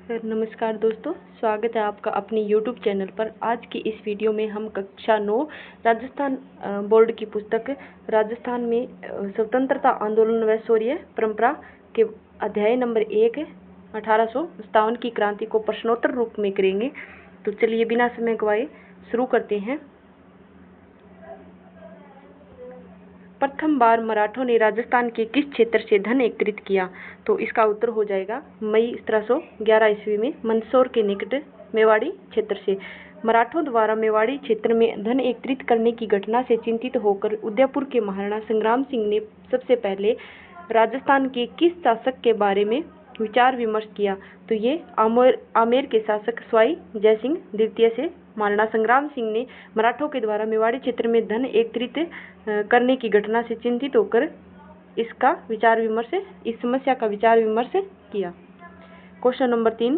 नमस्कार दोस्तों, स्वागत है आपका अपने YouTube चैनल पर। आज की इस वीडियो में हम कक्षा 9 राजस्थान बोर्ड की पुस्तक राजस्थान में स्वतंत्रता आंदोलन व शौर्य परंपरा के अध्याय नंबर 1 1857 की क्रांति को प्रश्नोत्तर रूप में करेंगे। तो चलिए बिना समय गवाए शुरू करते हैं। प्रथम बार मराठों ने राजस्थान के किस क्षेत्र से धन एकत्रित किया? तो इसका उत्तर हो जाएगा मई 1711 ईस्वी में मंदसौर के निकट मेवाड़ी क्षेत्र से। मराठों द्वारा मेवाड़ी क्षेत्र में धन एकत्रित करने की घटना से चिंतित होकर उदयपुर के महाराणा संग्राम सिंह ने सबसे पहले राजस्थान के किस शासक के बारे में विचार विमर्श किया? तो ये आमेर के शासक सवाई जयसिंह द्वितीय से महाराणा संग्राम सिंह ने मराठों के द्वारा मेवाड़ी क्षेत्र में धन एकत्रित करने की घटना से चिंतित होकर इस समस्या का विचार विमर्श किया। क्वेश्चन नंबर 3,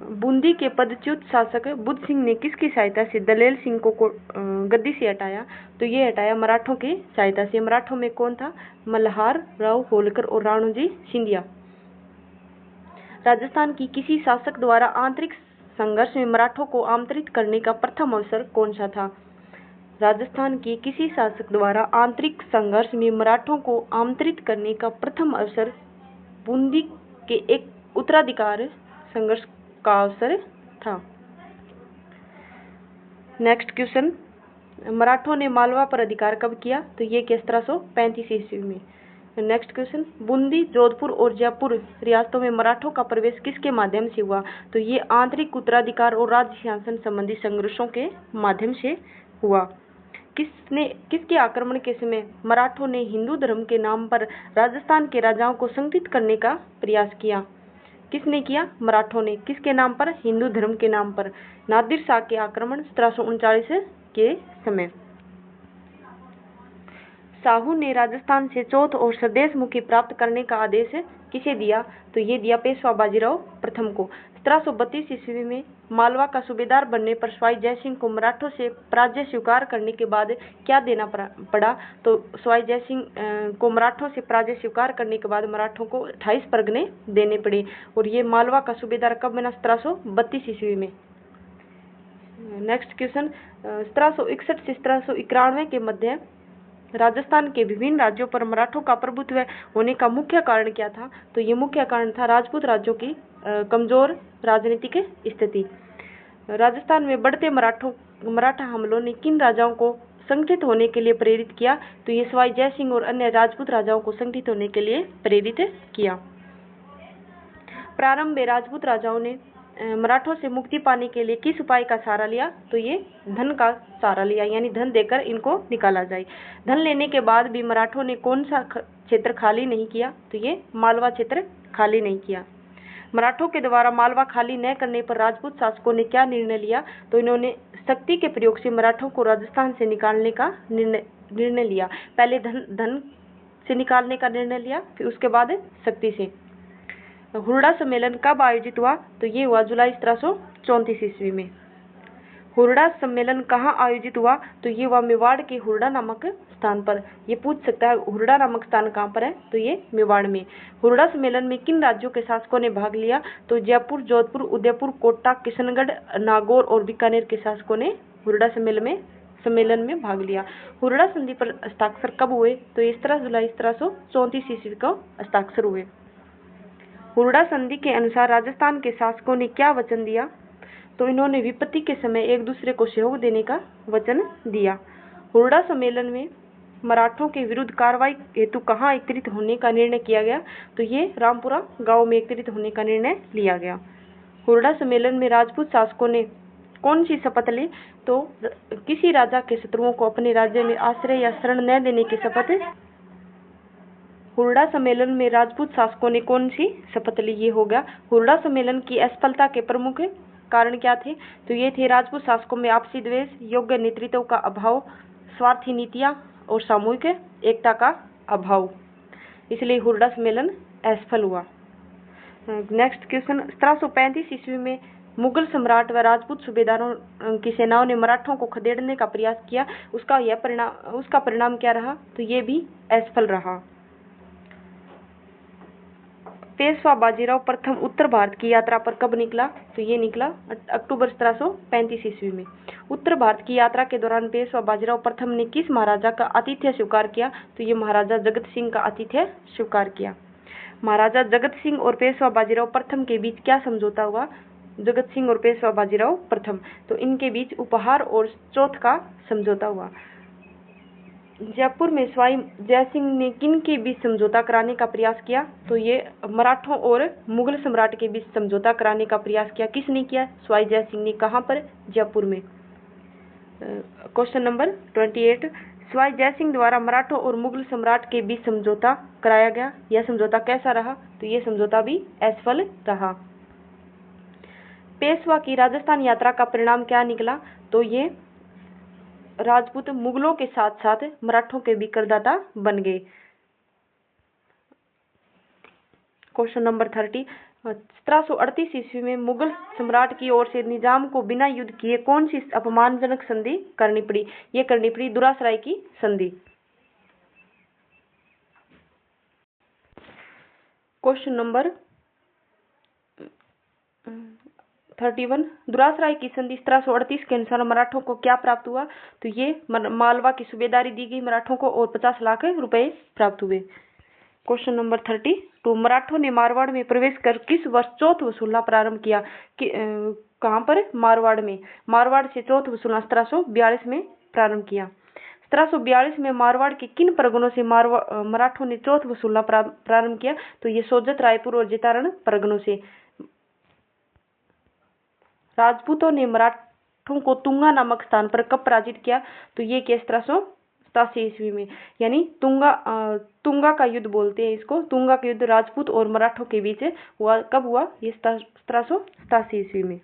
बूंदी के पदच्युत शासक बुद्ध सिंह ने किसकी सहायता से दलेल सिंह को गद्दी से हटाया? तो ये हटाया मराठों की सहायता से। मराठों में कौन था? मल्हार राव होलकर और राणोजी सिंधिया। राजस्थान की किसी शासक द्वारा आंतरिक संघर्ष में मराठों को आमंत्रित करने का प्रथम अवसर कौन सा था? राजस्थान के किसी शासक द्वारा आंतरिक संघर्ष में मराठों को आमंत्रित करने का प्रथम अवसर बूंदी के एक उत्तराधिकार संघर्ष का अवसर था। नेक्स्ट क्वेश्चन, मराठों ने मालवा पर अधिकार कब किया? तो ये 1735 ईस्वी में। नेक्स्ट क्वेश्चन, बूंदी, जोधपुर और जयपुर रियासतों में मराठों का प्रवेश किसके माध्यम से हुआ? तो ये आंतरिक उत्तराधिकार और राज्य शासन संबंधी संघर्षों के माध्यम से हुआ। किसके आक्रमण के समय मराठों ने हिंदू धर्म के नाम पर राजस्थान के राजाओं को संगठित करने का प्रयास किया? किसने किया? मराठों ने। किसके नाम पर? हिंदू धर्म के नाम पर। नादिर शाह के आक्रमण 1739 के समय। शाहू ने राजस्थान से चौथ और स्वदेश मुखी प्राप्त करने का आदेश किसे दिया? तो ये दिया पेशवा बाजीराव प्रथम को। 1732 ईस्वी में मालवा का सूबेदार बनने पर सवाई जयसिंह को मराठों से पराजय स्वीकार करने के बाद क्या देना पड़ा? तो सवाई जयसिंह को मराठों से पराजय स्वीकार करने के बाद मराठों को 28 परगने देने पड़े और ये मालवा का सूबेदार कब बना? 1732 ईस्वी में। नेक्स्ट क्वेश्चन, 1761 से 1791 के मध्य राजस्थान के विभिन्न राज्यों पर मराठों का प्रभुत्व होने का मुख्य कारण क्या था? तो ये मुख्य कारण था राजपूत राज्यों की कमजोर राजनीतिक स्थिति। राजस्थान में बढ़ते मराठा हमलों ने किन राजाओं को संगठित होने के लिए प्रेरित किया? तो ये सवाई जयसिंह और अन्य राजपूत राजाओं को संगठित होने के लिए प्रेरित किया। प्रारंभ में राजपूत राजाओं ने मराठों से मुक्ति पाने के लिए किस उपाय का सहारा लिया? तो ये धन का सहारा लिया, यानी धन देकर इनको निकाला जाए। धन लेने के बाद भी मराठों ने कौन सा क्षेत्र खाली नहीं किया? तो ये मालवा क्षेत्र खाली नहीं किया। मराठों के द्वारा मालवा खाली न करने पर राजपूत शासकों ने क्या निर्णय लिया? तो इन्होंने शक्ति के प्रयोग से मराठों को राजस्थान से निकालने का निर्णय लिया। पहले धन से निकालने का निर्णय लिया, फिर उसके बाद शक्ति से। हुरडा सम्मेलन कब आयोजित हुआ? तो ये हुआ जुलाई 1734 ईस्वी में। हुरडा सम्मेलन कहाँ आयोजित हुआ? तो ये हुआ मेवाड़ के हुरडा नामक स्थान पर। ये पूछ सकता है हुरडा नामक स्थान कहाँ पर है? तो ये मेवाड़ में। हुरडा सम्मेलन में किन राज्यों के शासकों ने भाग लिया? तो जयपुर, जोधपुर, उदयपुर, कोटा, किशनगढ़, नागौर और बीकानेर के शासकों ने हुरडा सम्मेलन में भाग लिया। हुरडा संधि पर हस्ताक्षर कब हुए? तो 17 जुलाई 1734 ईस्वी को हस्ताक्षर हुए। हुरडा संधि के अनुसार राजस्थान के शासकों ने क्या वचन दिया? तो इन्होंने विपत्ति के समय एक दूसरे को सहयोग देने का वचन दिया। हुरडा सम्मेलन में मराठों के विरुद्ध कार्रवाई हेतु कहाँ एकत्रित होने का निर्णय किया गया? तो ये रामपुरा गांव में एकत्रित होने का निर्णय लिया गया। हुरडा सम्मेलन में राजपूत शासकों ने कौन सी शपथ ली? तो किसी राजा के शत्रुओं को अपने राज्य में आश्रय या शरण न देने की शपथ। हुरडा सम्मेलन में राजपूत शासकों ने कौन सी शपथ ली? ये हो गया। हुरडा सम्मेलन की असफलता के प्रमुख कारण क्या थे? तो ये थे राजपूत शासकों में आपसी द्वेष, योग्य नेतृत्व का अभाव, स्वार्थी नीतियां और सामूहिक एकता का अभाव। इसलिए हुरडा सम्मेलन असफल हुआ। नेक्स्ट क्वेश्चन, 1735 ईस्वी में मुगल सम्राट व राजपूत सूबेदारों की सेनाओं ने मराठों को खदेड़ने का प्रयास किया। उसका परिणाम क्या रहा? तो ये भी असफल रहा। पेशवा बाजीराव प्रथम उत्तर भारत की यात्रा पर कब निकला? तो ये निकला अक्टूबर 1735 ईस्वी में। उत्तर भारत की यात्रा के दौरान पेशवा बाजीराव प्रथम ने किस महाराजा का आतिथ्य स्वीकार किया? तो ये महाराजा जगत सिंह का आतिथ्य स्वीकार किया। महाराजा जगत सिंह और पेशवा बाजीराव प्रथम के बीच क्या समझौता हुआ? जगत सिंह और पेशवा बाजीराव प्रथम, तो इनके बीच उपहार और चौथ का समझौता हुआ। जयपुर में सवाई जयसिंह ने किन के बीच समझौता कराने का प्रयास किया? तो ये मराठों और मुगल सम्राट के बीच समझौता कराने का प्रयास किया। किसने किया? सवाई जयसिंह ने। कहाँ पर? जयपुर में। क्वेश्चन नंबर 28, सवाई जयसिंह द्वारा मराठों और मुगल सम्राट के बीच समझौता कराया गया। यह समझौता कैसा रहा? तो यह समझौता भी असफल रहा। पेशवा की राजस्थान यात्रा का परिणाम क्या निकला? तो ये राजपूत मुगलों के साथ साथ मराठों के भी करदाता बन गए। क्वेश्चन नंबर 30, 1738 ईस्वी में मुगल सम्राट की ओर से निजाम को बिना युद्ध किए कौन सी अपमानजनक संधि करनी पड़ी? ये करनी पड़ी दुरासराय की संधि। क्वेश्चन नंबर 31, दुरासराय की संधि 1738 के अनुसार मराठों को क्या प्राप्त हुआ? तो ये मालवा की सूबेदारी दी गई मराठों को और 50 लाख रुपए प्राप्त हुए। क्वेश्चन नंबर 32, मराठों ने मारवाड़ में प्रवेश कर किस वर्ष चौथ वसूलना प्रारंभ किया? कहाँ पर? मारवाड़ में। मारवाड़ से चौथ वसूलना 1742 में प्रारंभ किया। 1742 में मारवाड़ के किन परगनों से मराठों ने चौथ वसूलना प्रारंभ किया? तो ये सोजत, रायपुर और जितारण परगनों से। राजपूतों ने मराठों को तुंगा नामक स्थान पर कब पराजित किया? तो ये किया 1787 ईस्वी में, यानी तुंगा का युद्ध बोलते हैं इसको। तुंगा का युद्ध राजपूत और मराठों के बीच हुआ। कब हुआ? ये 1787 ईस्वी में।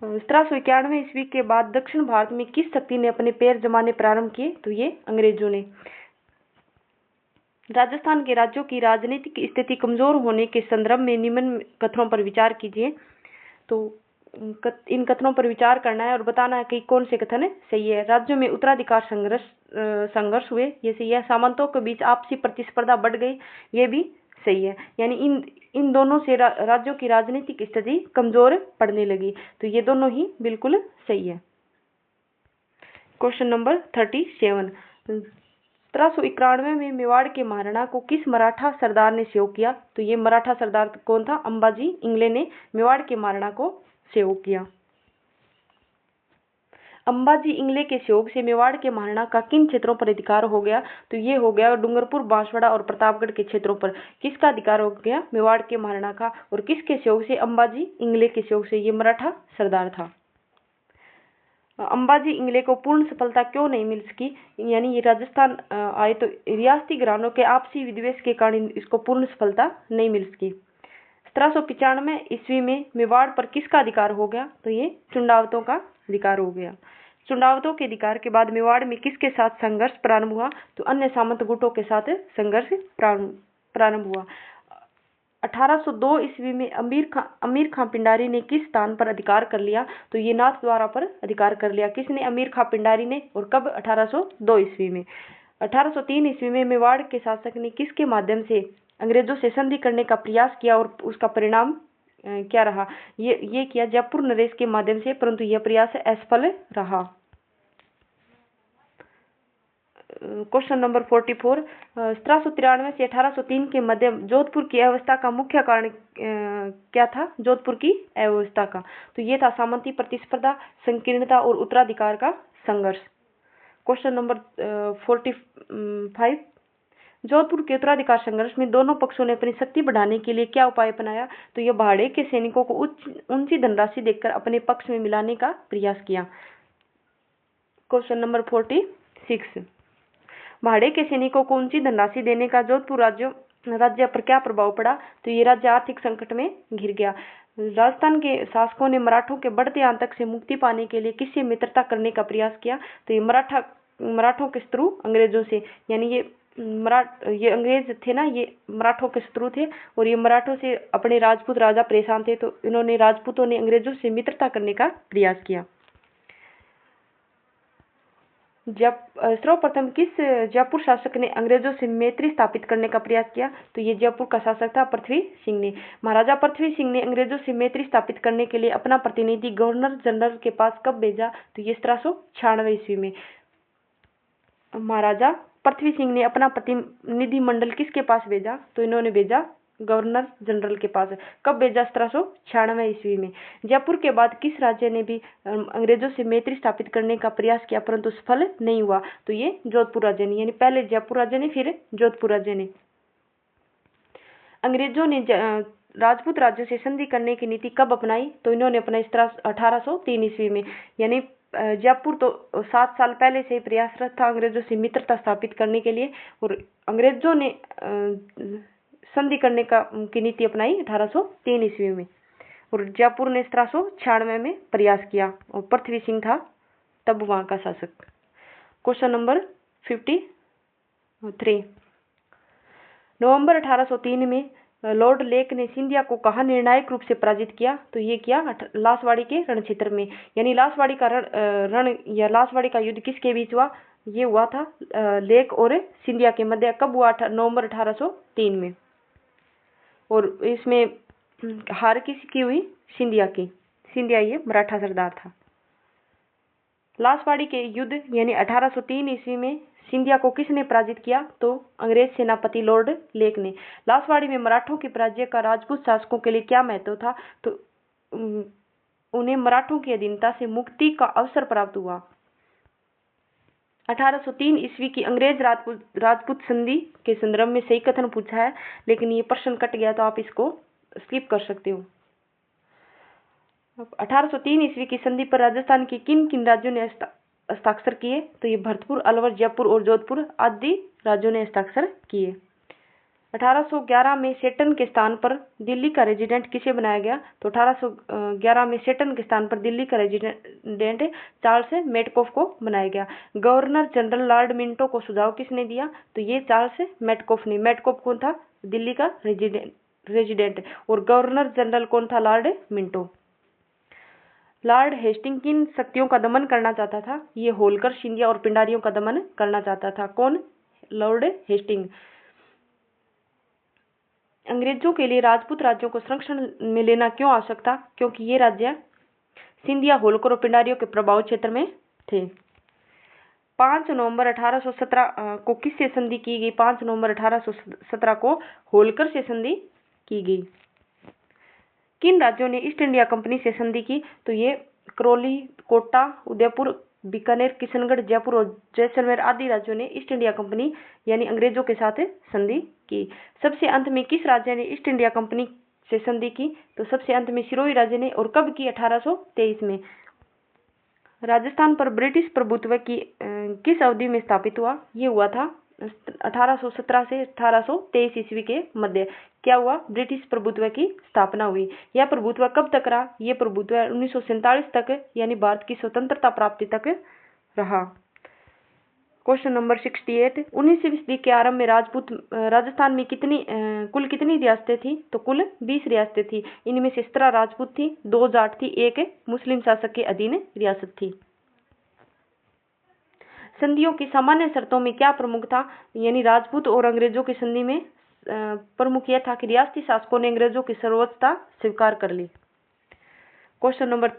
1791 ईस्वी के बाद दक्षिण भारत में किस शक्ति ने अपने पैर जमाने प्रारंभ किए? तो ये अंग्रेजों ने। राजस्थान के राज्यों की राजनीतिक स्थिति कमजोर होने के संदर्भ में निम्न कथनों पर विचार कीजिए। तो इन कथनों पर विचार करना है और बताना है कि कौन से कथन सही है। राज्यों में उत्तराधिकार संघर्ष हुए, ये सही है। सामंतों के बीच आपसी प्रतिस्पर्धा बढ़ गई, ये भी सही है। यानी इन दोनों से राज्यों की राजनीतिक स्थिति कमजोर पड़ने लगी, तो ये दोनों ही बिल्कुल सही है। क्वेश्चन नंबर 37, 1791 में मेवाड़ के महाराणा को किस मराठा सरदार ने सहयोग किया? तो ये मराठा सरदार कौन था? अंबाजी इंगले ने मेवाड़ के महाराणा को सहयोग किया। अंबाजी इंगले के सहयोग से मेवाड़ के महाराणा का किन क्षेत्रों पर अधिकार हो गया? तो ये हो गया डूंगरपुर, बांसवाड़ा और प्रतापगढ़ के क्षेत्रों पर। किसका अधिकार हो गया? मेवाड़ के महाराणा का। और किसके सहयोग से? अंबाजी इंगले के सहयोग से। ये मराठा सरदार था। अंबाजी इंगले को पूर्ण सफलता क्यों नहीं मिल सकी? यानी ये राजस्थान आए तो रियासती घरानों के आपसी विद्वेष के कारण इसको पूर्ण सफलता नहीं मिल सकी। 1795 ईस्वी में मेवाड़ पर किसका अधिकार हो गया? तो ये चुंडावतों का अधिकार हो गया। चुंडावतों के अधिकार के बाद मेवाड़ में किसके साथ संघर्ष प्रारंभ हुआ? तो अन्य सामंत गुटों के साथ संघर्ष प्रारंभ हुआ। 1802 ईस्वी में अमीर खां पिंडारी ने किस स्थान पर अधिकार कर लिया? तो ये नाथद्वारा पर अधिकार कर लिया। किसने? अमीर खां पिंडारी ने। और कब? 1802 ईस्वी में। 1803 ईस्वी में मेवाड़ के शासक ने किसके माध्यम से अंग्रेजों से संधि करने का प्रयास किया और उसका परिणाम क्या रहा? ये किया जयपुर नरेश के माध्यम से, परंतु यह प्रयास असफल रहा। क्वेश्चन नंबर 44, 1793 से 1803 के मध्य जोधपुर की अवस्था का मुख्य कारण क्या था? जोधपुर की अवस्था का, तो ये था सामंती प्रतिस्पर्धा, संकीर्णता और उत्तराधिकार का संघर्ष। क्वेश्चन नंबर 45, जोधपुर के उत्तराधिकार संघर्ष में दोनों पक्षों ने अपनी शक्ति बढ़ाने के लिए क्या उपाय अपनाया? तो यह भाड़े के सैनिकों को ऊंची धनराशि देकर अपने पक्ष में मिलाने का प्रयास किया। क्वेश्चन नंबर 46, भाड़े के सैनिकों को ऊंची धनराशि देने का जोधपुर राज्य पर क्या प्रभाव पड़ा? तो ये राज्य आर्थिक संकट में घिर गया। राजस्थान के शासकों ने मराठों के बढ़ते आतंक से मुक्ति पाने के लिए किससे मित्रता करने का प्रयास किया? तो ये मराठों के शत्रु अंग्रेजों से। यानी ये अंग्रेज थे ना, ये मराठों के शत्रु थे और ये मराठों से अपने राजपूत राजा परेशान थे, तो इन्होंने राजपूतों ने अंग्रेजों से मित्रता करने का प्रयास किया। सर्वप्रथम किस जयपुर शासक ने अंग्रेजों से मैत्री स्थापित करने का प्रयास किया? तो ये जयपुर का शासक था पृथ्वी सिंह ने। महाराजा पृथ्वी सिंह ने अंग्रेजों से मैत्री स्थापित करने के लिए अपना प्रतिनिधि गवर्नर जनरल के पास कब भेजा? तो ये 1796 ईस्वी में। महाराजा पृथ्वी सिंह ने अपना प्रतिनिधि मंडल किसके पास भेजा? तो इन्होंने भेजा गवर्नर जनरल के पास। कब भेजा? 1796 ईस्वी में। जयपुर के बाद किस राज्य ने भी अंग्रेजों से मैत्री स्थापित करने का प्रयास किया परंतु सफल नहीं हुआ? तो ये जोधपुर राज्य ने, यानी पहले जयपुर राज्य ने फिर जोधपुर राज्य ने। अंग्रेजों ने राजपूत राज्यों से संधि करने की नीति कब अपनाई? तो इन्होंने अपनाई 1803 ईस्वी में। यानी जयपुर तो 7 साल पहले से ही प्रयासरत था अंग्रेजों से मित्रता स्थापित करने के लिए, और अंग्रेजों ने संधि करने की नीति अपनाई 1803 ईस्वी में, और जयपुर ने 1796 में प्रयास किया, और पृथ्वी सिंह था तब वहां का शासक। Question number 53। नवंबर 1803 में लॉर्ड लेक ने सिंधिया को कहाँ निर्णायक रूप से पराजित किया? तो ये किया लासवाड़ी के रण क्षेत्र में। यानी लासवाड़ी का रण या लासवाड़ी का युद्ध किसके बीच हुआ? ये हुआ था लेक और सिंधिया के मध्य। कब हुआ? नवंबर 1803 में। और इसमें हार किसकी हुई? सिंधिया की। सिंधिया ये मराठा सरदार था। लासवाड़ी के युद्ध यानी 1803 ईस्वी में सिंधिया को किसने पराजित किया? तो अंग्रेज सेनापति लॉर्ड लेक ने। लासवाड़ी में मराठों की पराजय का राजपूत शासकों के लिए क्या महत्व था? तो उन्हें मराठों की अधीनता से मुक्ति का अवसर प्राप्त हुआ। 1803 ईस्वी की अंग्रेज राजपूत संधि के संदर्भ में सही कथन पूछा है, लेकिन ये प्रश्न कट गया तो आप इसको स्किप कर सकते हो। 1803 ईस्वी की संधि पर राजस्थान के किन किन राज्यों ने हस्ताक्षर किए? तो ये भरतपुर, अलवर, जयपुर और जोधपुर आदि राज्यों ने हस्ताक्षर किए। 1811 में सेटन के स्थान पर दिल्ली का रेजिडेंट किसे बनाया गया? तो 1811 में सेटन के स्थान पर दिल्ली का रेजिडेंट चार्ल्स मेटकॉफ को बनाया गया। गवर्नर जनरल लॉर्ड मिंटो को सुझाव किसने दिया? तो ये चार्ल्स मेटकॉफ ने। मेटकॉफ कौन था? दिल्ली का रेजिडेंट। और गवर्नर जनरल कौन था? Lord Minto. लॉर्ड हेस्टिंग किन शक्तियों का दमन करना चाहता था? ये होलकर, सिंधिया और पिंडारियों का दमन करना चाहता था। कौन? Lord Hastings. अंग्रेजों के लिए राजपूत राज्यों को संरक्षण में लेना क्यों आवश्यक था? क्योंकि ये राज्य सिंधिया, होलकर और पिंडारियों के प्रभाव क्षेत्र में थे। 5 नवंबर 1817 को किससे संधि की गई? 5 नवंबर 1817 को होलकर से संधि की गई। किन राज्यों ने ईस्ट इंडिया कंपनी से संधि की? तो ये करौली, कोटा, उदयपुर, बीकानेर, किशनगढ़, जयपुर और जैसलमेर आदि राज्यों ने ईस्ट इंडिया कंपनी यानी अंग्रेजों के साथ संधि की। सबसे अंत में किस राज्य ने ईस्ट इंडिया कंपनी से संधि की? तो सबसे अंत में सिरोही राज्य ने। और कब की? 1823 में। राजस्थान पर ब्रिटिश प्रभुत्व की किस अवधि में स्थापित हुआ? ये हुआ था 1817 से 1823 ईस्वी के मध्य। क्या हुआ? ब्रिटिश प्रभुत्व की स्थापना हुई। यह प्रभुत्व कब तक रहा? यह प्रभुत्व 1947 तक यानी भारत की स्वतंत्रता प्राप्ति तक रहा। Question number 68। 19वीं सदी के आरंभ में राजस्थान में कुल कितनी रियासतें थी? तो कुल 20 रियासतें थी। इनमें से 17 राजपूत थी, 2 जाट थी, 1 मुस्लिम शासक के अधीन रियासत थी। संधियों की सामान्य शर्तों में क्या प्रमुख था? यानी राजपूत और अंग्रेजों की संधि में प्रमुख यह था कि रियासती शासकों ने अंग्रेजों की सर्वोच्चता स्वीकार कर ली। Question number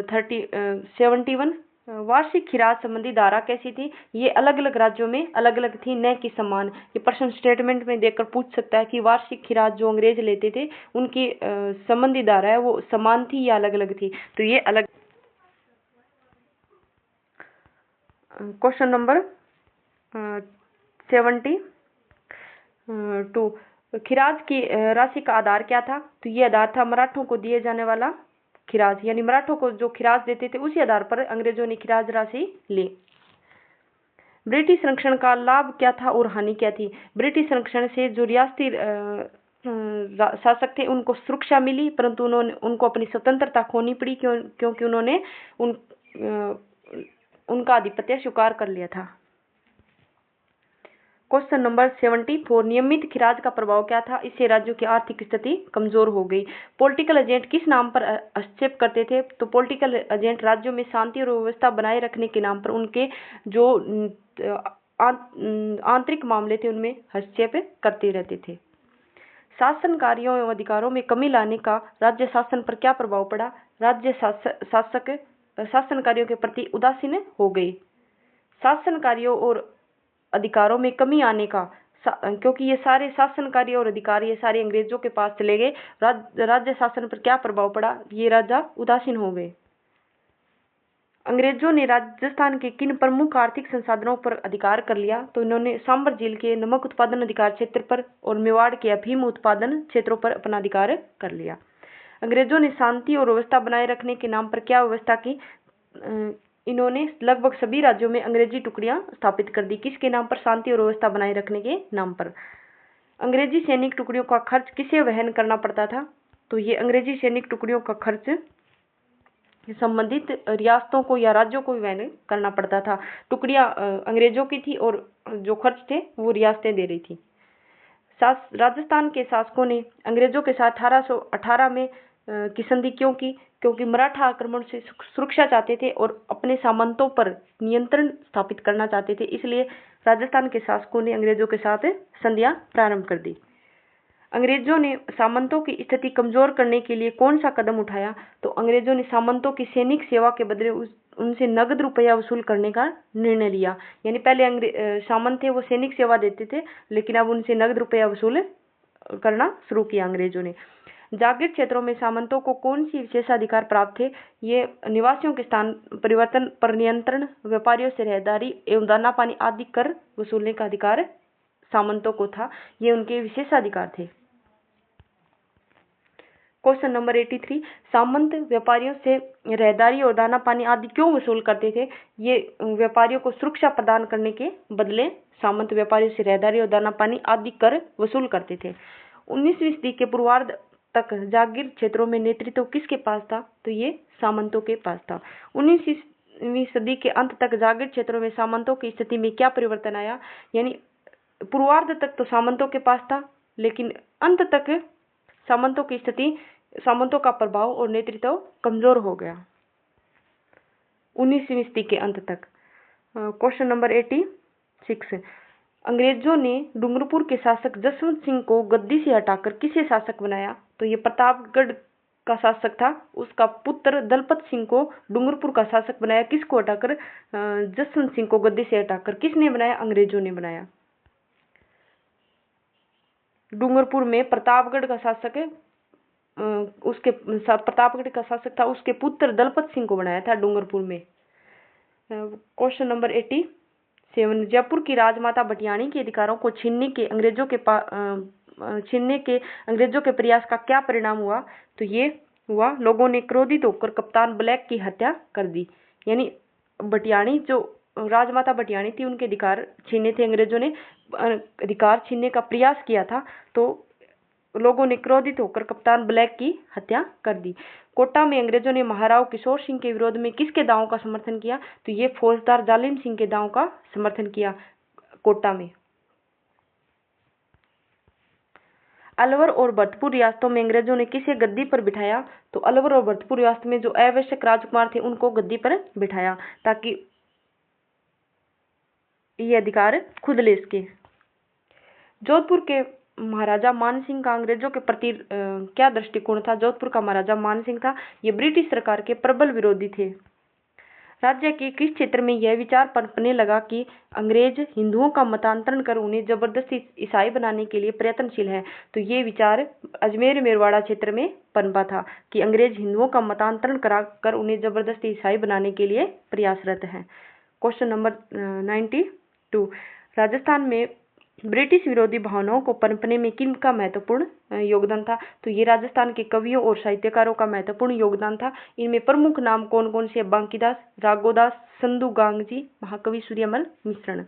71। वार्षिक खिराज संबंधी धारा कैसी थी? ये अलग अलग राज्यों में अलग अलग थी, न कि समान। ये प्रश्न स्टेटमेंट में देखकर पूछ सकता है कि वार्षिक खिराज जो अंग्रेज लेते थे उनकी संबंधी धारा है वो समान थी या अलग अलग थी? तो ये अलग। Question number 72। खिराज की राशि का आधार क्या था? तो ये आधार था मराठों को दिए जाने वाला खिराज, यानी मराठों को जो खिराज देते थे उसी आधार पर अंग्रेजों ने खिराज राशि ली। ब्रिटिश संरक्षण का लाभ क्या था और हानि क्या थी? ब्रिटिश संरक्षण से जो रियासती शासक थे उनको सुरक्षा मिली, परंतु उनको अपनी स्वतंत्रता खोनी पड़ी क्योंकि उन्होंने उनका आधिपत्य स्वीकार कर लिया था। क्वेश्चन नंबर 74, नियमित खिराज का प्रभाव क्या था? इससे राज्यों की आर्थिक स्थिति कमजोर हो गई। पॉलिटिकल एजेंट किस नाम पर हस्तक्षेप करते थे? तो पॉलिटिकल एजेंट राज्यों में शांति और व्यवस्था बनाए रखने के नाम पर उनके जो आंतरिक मामले थे उनमें हस्तक्षेप करते रहते थे। शासन कार्यों एवं अधिकारों में कमी लाने का राज्य शासन पर क्या प्रभाव पड़ा? राज्य शासक शासन कार्यों के प्रति उदासीन हो गए। शासन कार्यों और अधिकारों में कमी आने का, क्योंकि ये सारे शासन कार्य और अधिकार ये सारे अंग्रेजों के पास चले गए, राज्य शासन पर क्या प्रभाव पड़ा? ये राजा उदासीन हो गए। अंग्रेजों ने राजस्थान के किन प्रमुख आर्थिक संसाधनों पर अधिकार कर लिया? तो इन्होंने सांबर झील के नमक उत्पादन अधिकार क्षेत्र पर और मेवाड़ के अफीम उत्पादन क्षेत्रों पर अपना अधिकार कर लिया। अंग्रेजों ने शांति और व्यवस्था बनाए रखने के नाम पर क्या व्यवस्था की? इन्होंने लगभग सभी राज्यों में अंग्रेजी टुकड़ियां स्थापित कर दी। किसके नाम पर? शांति और व्यवस्था बनाए रखने के नाम पर। अंग्रेजी सैनिक टुकड़ियों का खर्च किसे वहन करना पड़ता था? तो ये अंग्रेजी सैनिक टुकड़ियों का खर्च संबंधित रियासतों को या राज्यों को वहन करना पड़ता था। टुकड़ियां अंग्रेजों की थी और जो खर्च थे वो रियासतें दे रही थी। राजस्थान के शासकों ने अंग्रेजों के साथ 1818 में की संधि क्यों की? क्योंकि मराठा आक्रमण से सुरक्षा चाहते थे और अपने सामंतों पर नियंत्रण स्थापित करना चाहते थे, इसलिए राजस्थान के शासकों ने अंग्रेजों के साथ संधियां प्रारंभ कर दी। अंग्रेजों ने सामंतों की स्थिति कमजोर करने के लिए कौन सा कदम उठाया? तो अंग्रेजों ने सामंतों की सैनिक सेवा के बदले उनसे नगद रुपया वसूल करने का निर्णय लिया। यानी पहले सामंत थे वो सैनिक सेवा देते थे, लेकिन अब उनसे नगद रुपया वसूल करना शुरू किया अंग्रेजों ने। जागीर क्षेत्रों में सामंतों को कौन सी विशेषाधिकार प्राप्त थे? ये निवासियों के स्थान परिवर्तन पर नियंत्रण, व्यापारियों से रहदारी एवं दाना पानी आदि कर वसूलने का अधिकार सामंतों को था। ये उनके विशेषाधिकार थे। क्वेश्चन नंबर 83, सामंत व्यापारियों से रहदारी और दाना पानी आदि क्यों वसूल करते थे? ये व्यापारियों को सुरक्षा प्रदान करने के बदले सामंत व्यापारियों से रहदारी और दाना पानी आदि कर वसूल करते थे। 19वीं सदी के पूर्वार्ध तक जागीर क्षेत्रों में नेतृत्व किसके पास था? तो ये सामंतों के पास था। 19वीं सदी के अंत तक जागीर क्षेत्रों में सामंतों की स्थिति में क्या परिवर्तन आया? यानी पूर्वार्ध तक तो सामंतों के पास था, लेकिन अंत तक सामंतों की स्थिति, सामंतों का प्रभाव और नेतृत्व कमजोर हो गया 19वीं सदी के अंत तक। क्वेश्चन नंबर 86, अंग्रेजों ने डूंगरपुर के शासक जसवंत सिंह को गद्दी से हटाकर किसे शासक बनाया? तो ये प्रतापगढ़ का शासक था, उसका पुत्र दलपत सिंह को डूंगरपुर का शासक बनाया। किसको हटाकर? जसवंत सिंह को गद्दी से हटाकर किसने बनाया? अंग्रेजों ने बनाया। डूंगरपुर में प्रतापगढ़ का शासक प्रतापगढ़ का शासक था, उसके पुत्र दलपत सिंह को बनाया था डूंगरपुर में। क्वेश्चन नंबर 87, जयपुर की राजमाता भटियाणी के अधिकारों को छीनने के अंग्रेजों के प्रयास का क्या परिणाम हुआ? तो ये हुआ, लोगों ने क्रोधित होकर कप्तान ब्लैक की हत्या कर दी। यानी भटियाणी, जो राजमाता भटियाणी थी, उनके अधिकार छीने थे अंग्रेजों ने, अधिकार छीनने का प्रयास किया था, तो लोगों ने क्रोधित होकर कप्तान ब्लैक की हत्या कर दी। कोटा में अंग्रेजों ने महाराव किशोर सिंह के विरोध में किसके दावों का समर्थन किया? तो ये फौजदार जालिम सिंह के दावों का समर्थन किया कोटा में। अलवर और भरतपुर रियासतों में अंग्रेजों ने किसे गद्दी पर बिठाया? तो अलवर और भरतपुर रियासत में जो आवश्यक राजकुमार थे उनको गद्दी पर बिठाया, ताकि ये अधिकार खुद ले सके। जोधपुर के महाराजा मानसिंह का अंग्रेजों के प्रति क्या दृष्टिकोण था? जोधपुर का महाराजा मानसिंह था, ये ब्रिटिश सरकार के प्रबल विरोधी थे। राज्य के किस क्षेत्र में यह विचार पनपने लगा कि अंग्रेज हिंदुओं का मतांतरण कर उन्हें जबरदस्ती ईसाई बनाने के लिए प्रयत्नशील है? तो ये विचार अजमेर मेरवाड़ा क्षेत्र में पनपा था कि अंग्रेज हिंदुओं का मतांतरण कराकर उन्हें जबरदस्ती ईसाई बनाने के लिए प्रयासरत है। क्वेश्चन नंबर 92, राजस्थान में ब्रिटिश विरोधी भावनाओं को पनपने में किनका महत्वपूर्ण योगदान था? तो ये राजस्थान के कवियों और साहित्यकारों का महत्वपूर्ण योगदान था। इनमें प्रमुख नाम कौन कौन से? बांकीदास, राघोदास, संधू गांगजी, महाकवि सूर्यमल मिश्रण।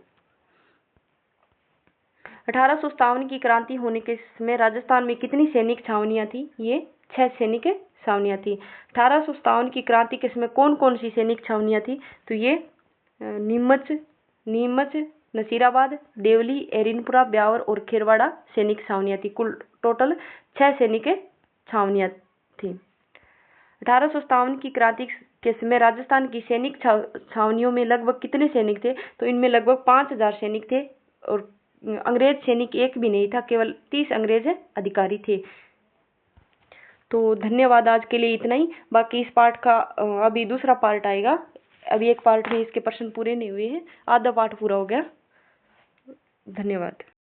1857 की क्रांति होने के समय राजस्थान में कितनी सैनिक छावनियां थी? ये 6 सैनिक छावनियां थी। 1857 की क्रांति के समय कौन कौन सी सैनिक छावनियां थी? तो ये नीमच, नसीराबाद, देवली, एरिनपुरा, ब्यावर और खेरवाड़ा सैनिक छावनियाँ थी। कुल टोटल 6 सैनिक छावनियाँ थी। 1857 की क्रांति के समय राजस्थान की सैनिक छावनियों में लगभग कितने सैनिक थे? तो इनमें लगभग 5000 सैनिक थे और अंग्रेज सैनिक एक भी नहीं था, केवल 30 अंग्रेज अधिकारी थे। तो धन्यवाद, आज के लिए इतना ही। बाकी इस पार्ट का अभी दूसरा पार्ट आएगा। अभी एक पार्ट में इसके प्रश्न पूरे नहीं हुए हैं, आधा पार्ट पूरा हो गया। धन्यवाद।